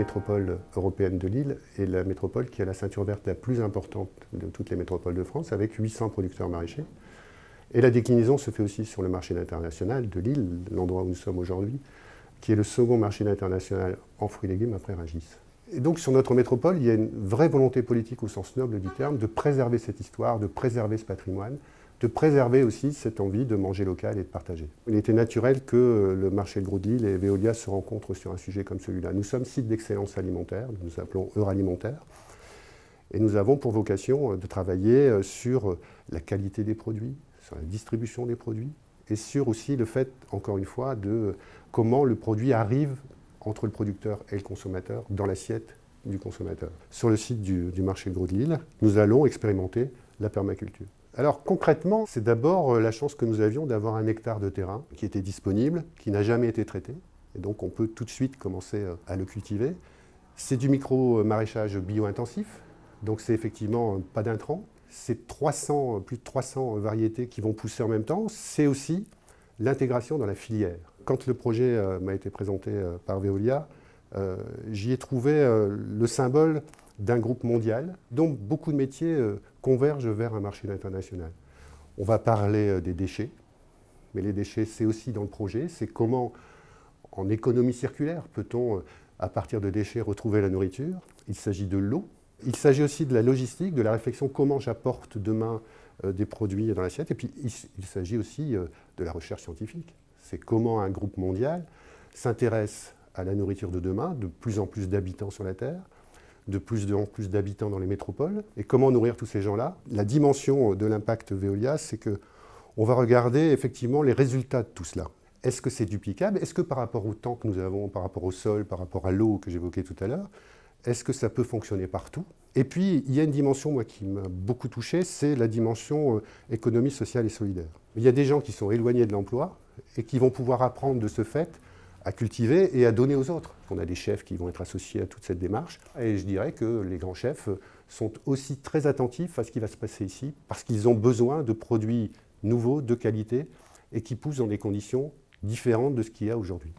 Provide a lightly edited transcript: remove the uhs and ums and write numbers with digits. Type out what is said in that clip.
métropole européenne de Lille est la métropole qui a la ceinture verte la plus importante de toutes les métropoles de France, avec 800 producteurs maraîchers. Et la déclinaison se fait aussi sur le marché international de Lille, l'endroit où nous sommes aujourd'hui, qui est le second marché international en fruits et légumes après Rungis. Et donc sur notre métropole, il y a une vraie volonté politique au sens noble du terme de préserver cette histoire, de préserver ce patrimoine, de préserver aussi cette envie de manger local et de partager. Il était naturel que le marché de Gros de Lille et Veolia se rencontrent sur un sujet comme celui-là. Nous sommes site d'excellence alimentaire, nous nous appelons Euralimentaire, et nous avons pour vocation de travailler sur la qualité des produits, sur la distribution des produits, et sur aussi le fait, encore une fois, de comment le produit arrive entre le producteur et le consommateur dans l'assiette du consommateur. Sur le site du marché de Gros de Lille, nous allons expérimenter la permaculture. Alors concrètement, c'est d'abord la chance que nous avions d'avoir un hectare de terrain qui était disponible, qui n'a jamais été traité, et donc on peut tout de suite commencer à le cultiver. C'est du micro-maraîchage bio-intensif, donc c'est effectivement pas d'intrants. C'est plus de 300 variétés qui vont pousser en même temps. C'est aussi l'intégration dans la filière. Quand le projet m'a été présenté par Veolia, j'y ai trouvé le symbole d'un groupe mondial dont beaucoup de métiers convergent vers un marché international. On va parler des déchets, mais les déchets, c'est aussi dans le projet. C'est comment, en économie circulaire, peut-on, à partir de déchets, retrouver la nourriture. Il s'agit de l'eau. Il s'agit aussi de la logistique, de la réflexion comment j'apporte demain des produits dans l'assiette. Et puis il s'agit aussi de la recherche scientifique. C'est comment un groupe mondial s'intéresse à la nourriture de demain, de plus en plus d'habitants sur la Terre, de plus en plus d'habitants dans les métropoles. Et comment nourrir tous ces gens-là? La dimension de l'impact Veolia, c'est qu'on va regarder effectivement les résultats de tout cela. Est-ce que c'est duplicable? Est-ce que par rapport au temps que nous avons, par rapport au sol, par rapport à l'eau que j'évoquais tout à l'heure, est-ce que ça peut fonctionner partout? Et puis, il y a une dimension, moi, qui m'a beaucoup touché, c'est la dimension économie sociale et solidaire. Il y a des gens qui sont éloignés de l'emploi et qui vont pouvoir apprendre de ce fait à cultiver et à donner aux autres. On a des chefs qui vont être associés à toute cette démarche. Et je dirais que les grands chefs sont aussi très attentifs à ce qui va se passer ici, parce qu'ils ont besoin de produits nouveaux, de qualité, et qui poussent dans des conditions différentes de ce qu'il y a aujourd'hui.